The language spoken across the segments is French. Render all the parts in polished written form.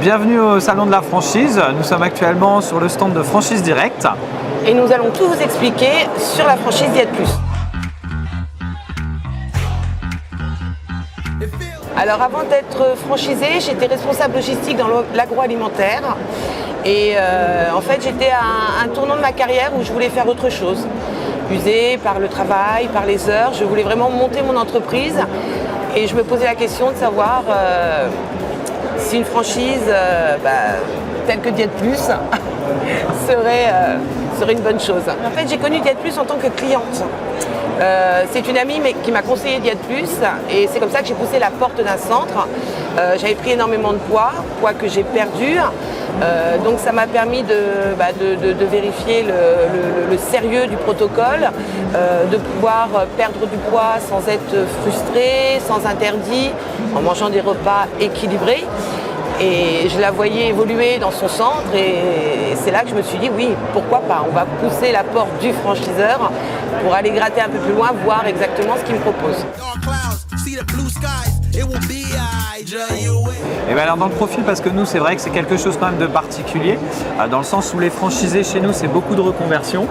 Bienvenue au Salon de la franchise. Nous sommes actuellement sur le stand de Franchise Direct. Et nous allons tout vous expliquer sur la franchise Diète Plus. Alors avant d'être franchisée, j'étais responsable logistique dans l'agroalimentaire. Et en fait, j'étais à un tournant de ma carrière où je voulais faire autre chose. Usée par le travail, par les heures, je voulais vraiment monter mon entreprise. Et je me posais la question de savoir si une franchise telle que Diète Plus serait une bonne chose. En fait, j'ai connu Diète Plus en tant que cliente. C'est une amie qui m'a conseillé Diète Plus et c'est comme ça que j'ai poussé la porte d'un centre. J'avais pris énormément de poids que j'ai perdu. Donc ça m'a permis de vérifier le sérieux du protocole, de pouvoir perdre du poids sans être frustré, sans interdit, en mangeant des repas équilibrés. Et je la voyais évoluer dans son centre et c'est là que je me suis dit oui, pourquoi pas, on va pousser la porte du franchiseur pour aller gratter un peu plus loin, voir exactement ce qu'il me propose. Et bien alors dans le profil, parce que nous c'est vrai que c'est quelque chose quand même de particulier, dans le sens où les franchisés chez nous c'est beaucoup de reconversion,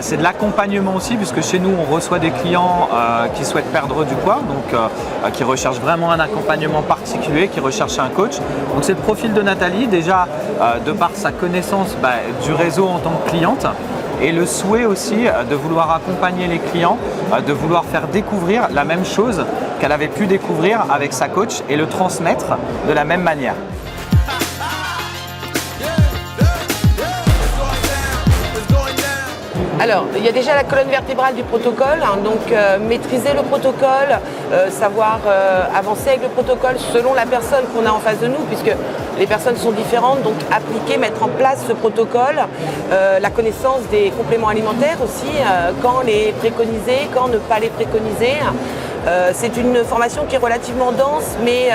c'est de l'accompagnement aussi, puisque chez nous on reçoit des clients qui souhaitent perdre du poids, donc qui recherchent vraiment un accompagnement particulier, qui recherchent un coach. Donc c'est le profil de Nathalie, déjà de par sa connaissance du réseau en tant que cliente, et le souhait aussi de vouloir accompagner les clients, de vouloir faire découvrir la même chose qu'elle avait pu découvrir avec sa coach et le transmettre de la même manière. Alors, il y a déjà la colonne vertébrale du protocole, donc maîtriser le protocole, savoir avancer avec le protocole selon la personne qu'on a en face de nous, puisque les personnes sont différentes, donc appliquer, mettre en place ce protocole, la connaissance des compléments alimentaires aussi, quand les préconiser, quand ne pas les préconiser. C'est une formation qui est relativement dense, mais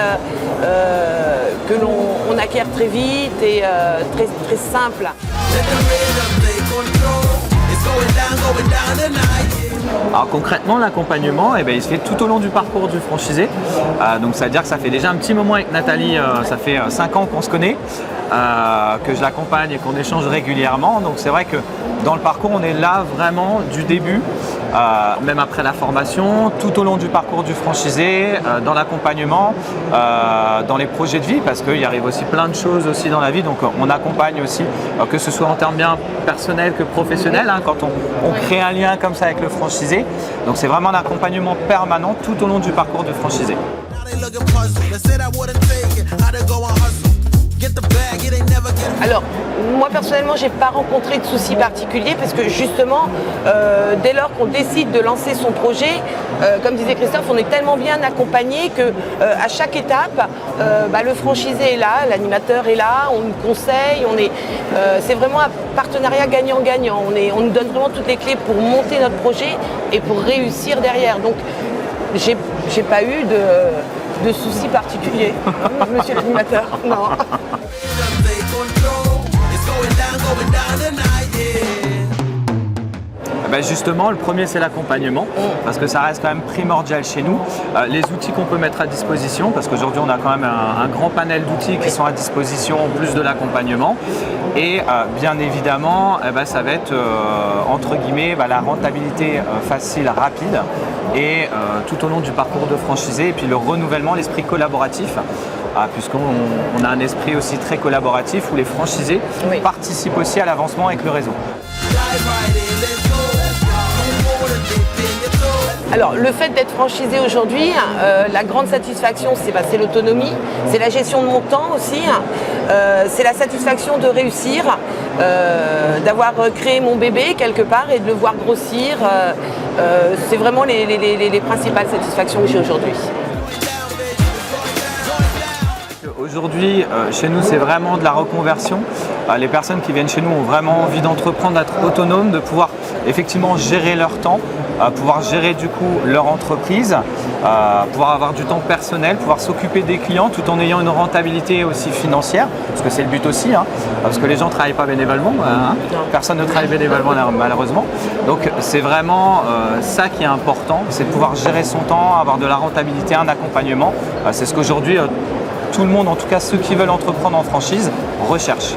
que l'on acquiert très vite et très simple. Alors concrètement, l'accompagnement, il se fait tout au long du parcours du franchisé. Donc ça veut dire que ça fait déjà un petit moment avec Nathalie, ça fait 5 ans qu'on se connaît, que je l'accompagne et qu'on échange régulièrement. Donc c'est vrai que dans le parcours, on est là vraiment du début, même après la formation, tout au long du parcours du franchisé, dans l'accompagnement, dans les projets de vie, parce qu'il arrive aussi plein de choses aussi dans la vie. Donc on accompagne aussi, que ce soit en termes bien personnels que professionnels, quand on crée un lien comme ça avec le franchisé. Donc c'est vraiment un accompagnement permanent tout au long du parcours du franchisé. Alors, moi personnellement, j'ai pas rencontré de soucis particuliers parce que justement, dès lors qu'on décide de lancer son projet, comme disait Christophe, on est tellement bien accompagné que à chaque étape, le franchisé est là, l'animateur est là, on nous conseille, c'est vraiment un partenariat gagnant-gagnant. On nous donne vraiment toutes les clés pour monter notre projet et pour réussir derrière. Donc, j'ai pas eu de soucis particuliers, monsieur l'animateur, non. Justement, le premier c'est l'accompagnement, parce que ça reste quand même primordial chez nous. Les outils qu'on peut mettre à disposition, parce qu'aujourd'hui on a quand même un grand panel d'outils qui sont à disposition en plus de l'accompagnement. Et bien évidemment, ça va être entre guillemets la rentabilité facile, rapide, et tout au long du parcours de franchisé, et puis le renouvellement, l'esprit collaboratif. Puisqu'on a un esprit aussi très collaboratif où les franchisés participent aussi à l'avancement avec le réseau. Alors le fait d'être franchisé aujourd'hui, la grande satisfaction c'est l'autonomie, c'est la gestion de mon temps aussi, c'est la satisfaction de réussir, d'avoir créé mon bébé quelque part et de le voir grossir. C'est vraiment les principales satisfactions que j'ai aujourd'hui. Aujourd'hui, chez nous, c'est vraiment de la reconversion. Les personnes qui viennent chez nous ont vraiment envie d'entreprendre, d'être autonomes, de pouvoir effectivement gérer leur temps, pouvoir gérer du coup leur entreprise, pouvoir avoir du temps personnel, pouvoir s'occuper des clients tout en ayant une rentabilité aussi financière, parce que c'est le but aussi, parce que les gens ne travaillent pas bénévolement, personne ne travaille bénévolement malheureusement. Donc c'est vraiment ça qui est important, c'est de pouvoir gérer son temps, avoir de la rentabilité, un accompagnement. C'est ce qu'aujourd'hui tout le monde, en tout cas ceux qui veulent entreprendre en franchise, recherchent.